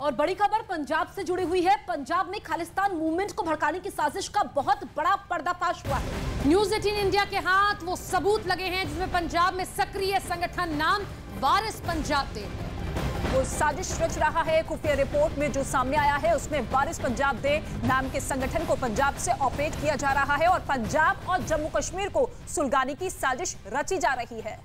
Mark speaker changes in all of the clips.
Speaker 1: और बड़ी खबर पंजाब से जुड़ी हुई है। पंजाब में खालिस्तान मूवमेंट को भड़काने की साजिश का बहुत बड़ा पर्दाफाश हुआ है।
Speaker 2: न्यूज़ 18 इंडिया के हाथ वो सबूत लगे हैं जिसमें पंजाब में सक्रिय संगठन नाम वारिस पंजाब दे
Speaker 3: वो साजिश रच रहा है। खुफिया रिपोर्ट में जो सामने आया है उसमें वारिस पंजाब दे नाम के संगठन को पंजाब से ऑपरेट किया जा रहा है और पंजाब और जम्मू कश्मीर को सुलगाने की साजिश रची जा रही है।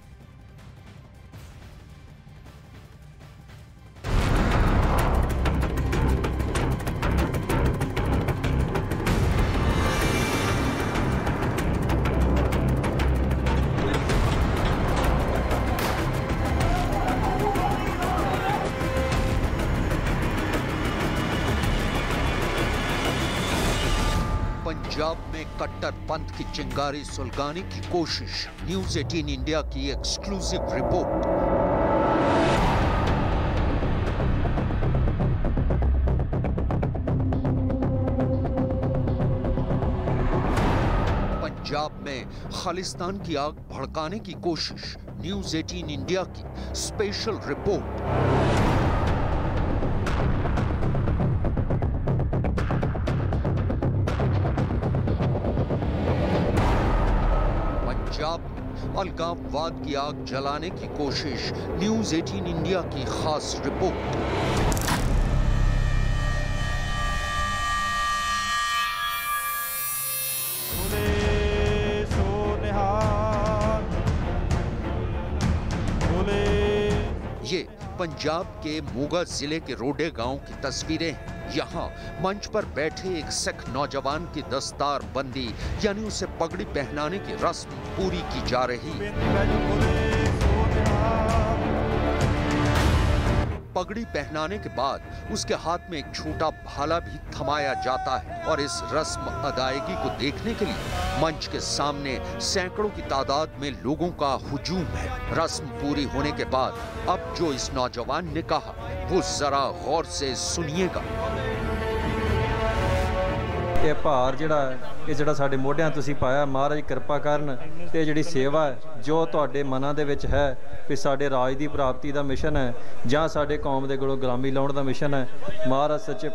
Speaker 4: पंजाब में कट्टरपंथ की चिंगारी सुलगाने की कोशिश। न्यूज़ 18 इंडिया की एक्सक्लूसिव रिपोर्ट। पंजाब में खालिस्तान की आग भड़काने की कोशिश। न्यूज़ 18 इंडिया की स्पेशल रिपोर्ट। अलगाववाद की आग जलाने की कोशिश। न्यूज़ 18 इंडिया की खास रिपोर्ट। ये पंजाब के मोगा जिले के रोडे गांव की तस्वीरें हैं। यहाँ मंच पर बैठे एक सिख नौजवान की दस्तार बंदी यानी उसे पगड़ी पहनाने की रस्म पूरी की जा रही है। पगड़ी पहनाने के बाद उसके हाथ में एक छोटा भाला भी थमाया जाता है और इस रस्म अदायगी को देखने के लिए मंच के सामने सैकड़ों की तादाद में लोगों का हुजूम है। रस्म पूरी होने के बाद अब जो इस नौजवान ने कहा वो जरा गौर से सुनिएगा।
Speaker 5: ਇਹ ਭਾਰ ਜਿਹੜਾ ਸਾਡੇ ਮੋਢਿਆਂ ਤੁਸੀਂ ਪਾਇਆ, ਮਹਾਰਾਜ ਕਿਰਪਾ ਕਰਨ ਤੇ ਜਿਹੜੀ ਸੇਵਾ ਜੋ ਤੁਹਾਡੇ ਮਨਾਂ ਦੇ ਵਿੱਚ ਹੈ ਕਿ ਸਾਡੇ ਰਾਜ ਦੀ ਪ੍ਰਾਪਤੀ ਦਾ ਮਿਸ਼ਨ ਹੈ ਜਾਂ ਸਾਡੇ ਕੌਮ ਦੇ ਕੋਲੋਂ ਗੁਲਾਮੀ ਲਾਉਣ ਦਾ ਮਿਸ਼ਨ ਹੈ, ਮਹਾਰਾਜ ਸੱਚੇ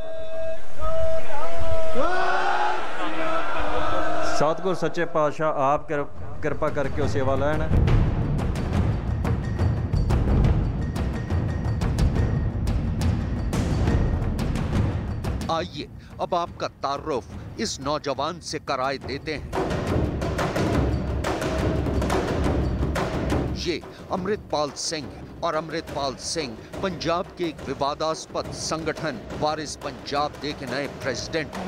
Speaker 5: ਸਤਿਗੁਰ ਸੱਚੇ ਪਾਤਸ਼ਾਹ ਆਪ ਕਿਰਪਾ ਕਰਕੇ ਉਹ ਸੇਵਾ ਲੈਣ।
Speaker 4: आइए अब आपका तारुफ इस नौजवान से कराए देते हैं। ये अमृतपाल सिंह और अमृतपाल सिंह पंजाब के एक विवादास्पद संगठन वारिस पंजाब दे के नए प्रेसिडेंट।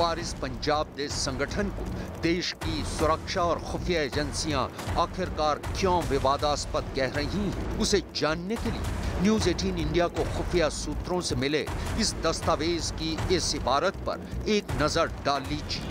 Speaker 4: वारिस पंजाब दे संगठन को देश की सुरक्षा और खुफिया एजेंसियां आखिरकार क्यों विवादास्पद कह रही हैं, उसे जानने के लिए न्यूज़ 18 इंडिया को खुफिया सूत्रों से मिले इस दस्तावेज की इस इबारत पर एक नजर डाल लीजिए।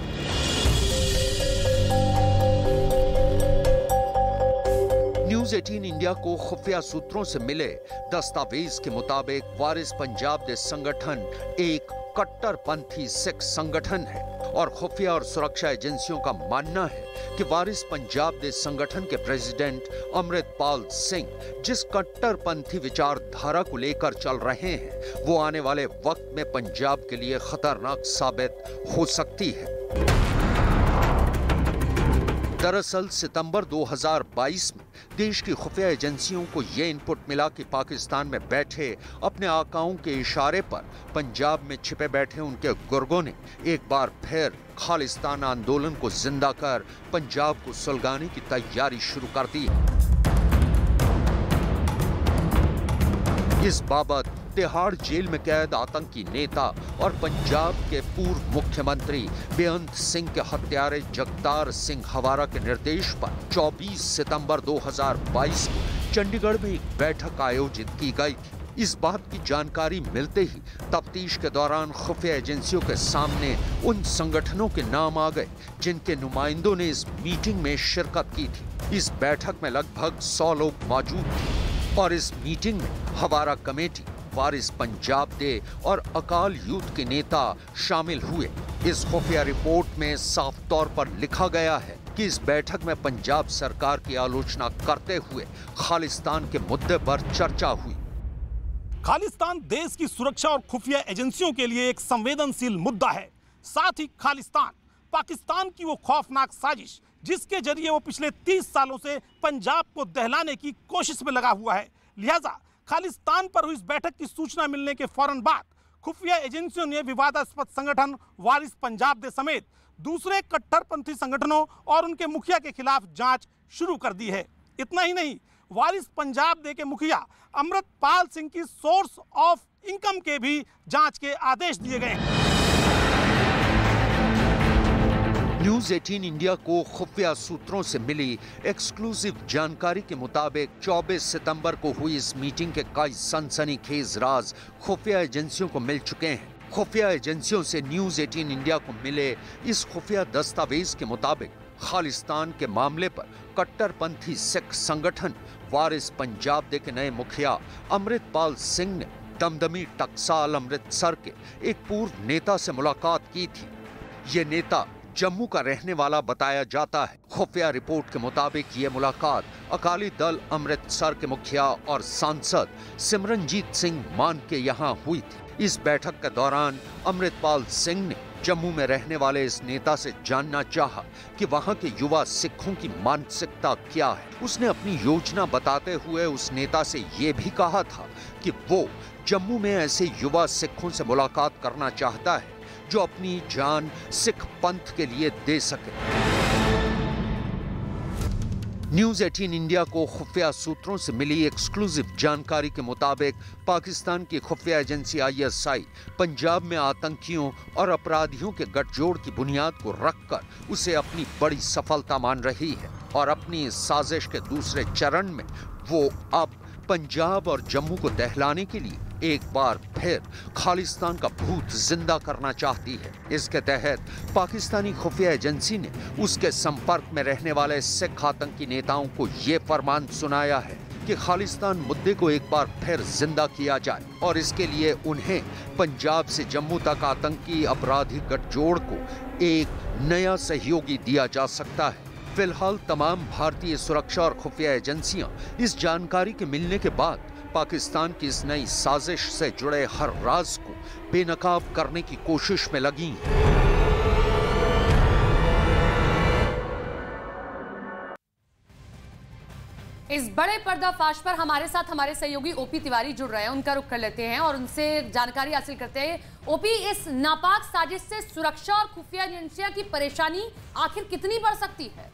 Speaker 4: न्यूज़ 18 इंडिया को खुफिया सूत्रों से मिले दस्तावेज के मुताबिक वारिस पंजाब दे संगठन एक कट्टरपंथी सिख संगठन है और खुफिया और सुरक्षा एजेंसियों का मानना है कि वारिस पंजाब दे संगठन के प्रेसिडेंट अमृतपाल सिंह जिस कट्टरपंथी विचारधारा को लेकर चल रहे हैं वो आने वाले वक्त में पंजाब के लिए खतरनाक साबित हो सकती है। दरअसल सितंबर 2022 में देश की खुफिया एजेंसियों को ये इनपुट मिला कि पाकिस्तान में बैठे अपने आकाओं के इशारे पर पंजाब में छिपे बैठे उनके गुर्गों ने एक बार फिर खालिस्तान आंदोलन को जिंदा कर पंजाब को सुलगाने की तैयारी शुरू कर दी। इस बाबत तिहाड़ जेल में कैद आतंकी नेता और पंजाब के पूर्व मुख्यमंत्री बेअंत सिंह के हत्यारे जगतार सिंह हवारा के निर्देश पर 24 सितंबर 2022 को चंडीगढ़ में एक बैठक आयोजित की गई थी। इस बात की जानकारी मिलते ही तफ्तीश के दौरान खुफिया एजेंसियों के सामने उन संगठनों के नाम आ गए जिनके नुमाइंदों ने इस मीटिंग में शिरकत की थी। इस बैठक में लगभग 100 लोग मौजूद थे और इस मीटिंग में हवारा कमेटी, वारिस पंजाब दे और अकाल यूथ के नेता शामिल हुए। इस खुफिया रिपोर्ट में साफ तौर पर लिखा गया है कि इस बैठक में पंजाब सरकार की आलोचना करते हुए खालिस्तान के मुद्दे पर चर्चा हुई।
Speaker 6: खालिस्तान देश की सुरक्षा और खुफिया एजेंसियों के लिए एक संवेदनशील मुद्दा है। साथ ही खालिस्तान पाकिस्तान की वो खौफनाक साजिश जिसके जरिए वो पिछले 30 सालों से पंजाब को दहलाने की कोशिश में लगा हुआ है। लिहाजा खालिस्तान पर हुई इस बैठक की सूचना मिलने के फौरन बाद खुफिया एजेंसियों ने विवादास्पद संगठन वारिस पंजाब दे समेत दूसरे कट्टरपंथी संगठनों और उनके मुखिया के खिलाफ जांच शुरू कर दी है। इतना ही नहीं, वारिस पंजाब दे के मुखिया अमृतपाल सिंह की सोर्स ऑफ इनकम के भी जांच के आदेश दिए गए हैं।
Speaker 4: न्यूज 18 इंडिया को खुफिया सूत्रों से मिली एक्सक्लूसिव जानकारी के मुताबिक 24 सितंबर को हुई इस मीटिंग के कई सनसनीखेज राज खुफिया एजेंसियों को मिल चुके हैं। खुफिया एजेंसियों से न्यूज 18 इंडिया को मिले इस खुफिया दस्तावेज के मुताबिक खालिस्तान के मामले पर कट्टरपंथी सिख संगठन वारिस पंजाब दे के नए मुखिया अमृतपाल सिंह ने दमदमी टकसाल अमृतसर के एक पूर्व नेता से मुलाकात की थी। ये नेता जम्मू का रहने वाला बताया जाता है। खुफिया रिपोर्ट के मुताबिक ये मुलाकात अकाली दल अमृतसर के मुखिया और सांसद सिमरनजीत सिंह मान के यहाँ हुई थी। इस बैठक के दौरान अमृतपाल सिंह ने जम्मू में रहने वाले इस नेता से जानना चाहा कि वहां के युवा सिखों की मानसिकता क्या है। उसने अपनी योजना बताते हुए उस नेता से ये भी कहा था कि वो जम्मू में ऐसे युवा सिखों से मुलाकात करना चाहता है जो अपनी जान सिख पंथ के लिए दे सके। न्यूज 18 इंडिया को खुफिया सूत्रों से मिली एक्सक्लूसिव जानकारी के मुताबिक पाकिस्तान की खुफिया एजेंसी ISI पंजाब में आतंकियों और अपराधियों के गठजोड़ की बुनियाद को रखकर उसे अपनी बड़ी सफलता मान रही है और अपनी इस साजिश के दूसरे चरण में वो अब पंजाब और जम्मू को दहलाने के लिए एक बार फिर खालिस्तान का भूत जिंदा करना चाहती है। इसके तहत पाकिस्तानी खुफिया एजेंसी ने उसके संपर्क में रहने वाले सिख आतंकी नेताओं को ये फरमान सुनाया है कि खालिस्तान मुद्दे को एक बार फिर जिंदा किया जाए और इसके लिए उन्हें पंजाब से जम्मू तक आतंकी अपराधी गठजोड़ को एक नया सहयोगी दिया जा सकता है। फिलहाल तमाम भारतीय सुरक्षा और खुफिया एजेंसियां इस जानकारी के मिलने के बाद पाकिस्तान की इस नई साजिश से जुड़े हर राज को बेनकाब करने की कोशिश में लगी हैं।
Speaker 2: इस बड़े पर्दाफाश पर हमारे साथ हमारे सहयोगी ओपी तिवारी जुड़ रहे हैं। उनका रुख कर लेते हैं और उनसे जानकारी हासिल करते हैं। ओपी, इस नापाक साजिश से सुरक्षा और खुफिया एजेंसियां की परेशानी आखिर कितनी बढ़ सकती है?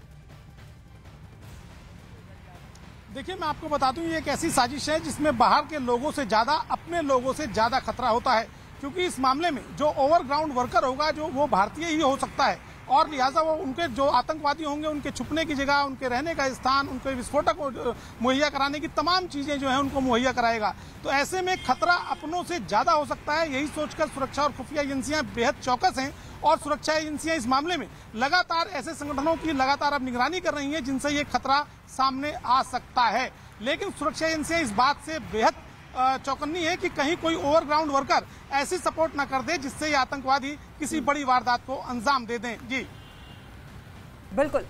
Speaker 6: देखिए, मैं आपको बता दूं, ये एक ऐसी साजिश है जिसमें बाहर के लोगों से ज्यादा अपने लोगों से ज्यादा खतरा होता है, क्योंकि इस मामले में जो ओवरग्राउंड वर्कर होगा जो वो भारतीय ही हो सकता है और लिहाजा वो उनके जो आतंकवादी होंगे उनके छुपने की जगह, उनके रहने का स्थान, उनके विस्फोटक मुहैया कराने की तमाम चीजें जो है उनको मुहैया कराएगा। तो ऐसे में खतरा अपनों से ज्यादा हो सकता है। यही सोचकर सुरक्षा और खुफिया एजेंसियां बेहद चौकस हैं और सुरक्षा एजेंसियां इस मामले में लगातार ऐसे संगठनों की लगातार अब निगरानी कर रही हैं जिनसे ये खतरा सामने आ सकता है। लेकिन सुरक्षा एजेंसियां इस बात से बेहद चौकन्नी है कि कहीं कोई ओवरग्राउंड वर्कर ऐसी सपोर्ट न कर दे जिससे ये आतंकवादी किसी बड़ी वारदात को अंजाम दे दें। जी
Speaker 3: बिल्कुल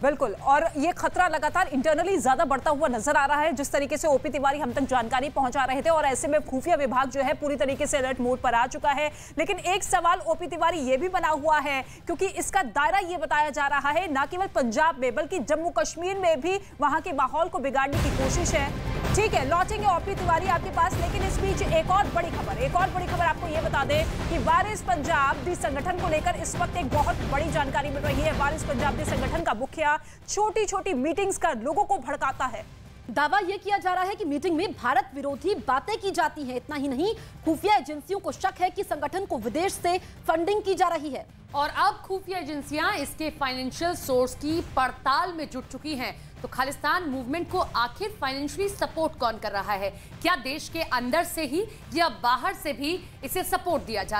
Speaker 3: बिल्कुल, और ये खतरा लगातार इंटरनली ज्यादा बढ़ता हुआ नजर आ रहा है, जिस तरीके से ओपी तिवारी हम तक जानकारी पहुंचा रहे थे। और ऐसे में खुफिया विभाग जो है पूरी तरीके से अलर्ट मोड पर आ चुका है। लेकिन एक सवाल ओपी तिवारी ये भी बना हुआ है, क्योंकि इसका दायरा ये बताया जा रहा है न केवल पंजाब में बल्कि जम्मू कश्मीर में भी वहां के माहौल को बिगाड़ने की कोशिश है। ठीक है, लौटेंगे ओपी तिवारी आपके पास, लेकिन इस बीच एक और बड़ी खबर आपको ये बता दें कि वारिस पंजाब दी संगठन को लेकर इस वक्त एक बहुत बड़ी जानकारी मिल रही है। वारिस पंजाब दी संगठन का मुखिया छोटी छोटी मीटिंग्स कर लोगों को भड़काता है।
Speaker 1: दावा यह किया जा रहा है कि मीटिंग में भारत विरोधी बातें की जाती हैं। इतना ही नहीं, खुफिया एजेंसियों को शक है कि संगठन को विदेश से फंडिंग की जा रही है
Speaker 2: और अब खुफिया एजेंसियां इसके फाइनेंशियल सोर्स की पड़ताल में जुट चुकी हैं। तो खालिस्तान मूवमेंट को आखिर फाइनेंशियली सपोर्ट कौन कर रहा है? क्या देश के अंदर से ही या बाहर से भी इसे सपोर्ट दिया जा रहा है?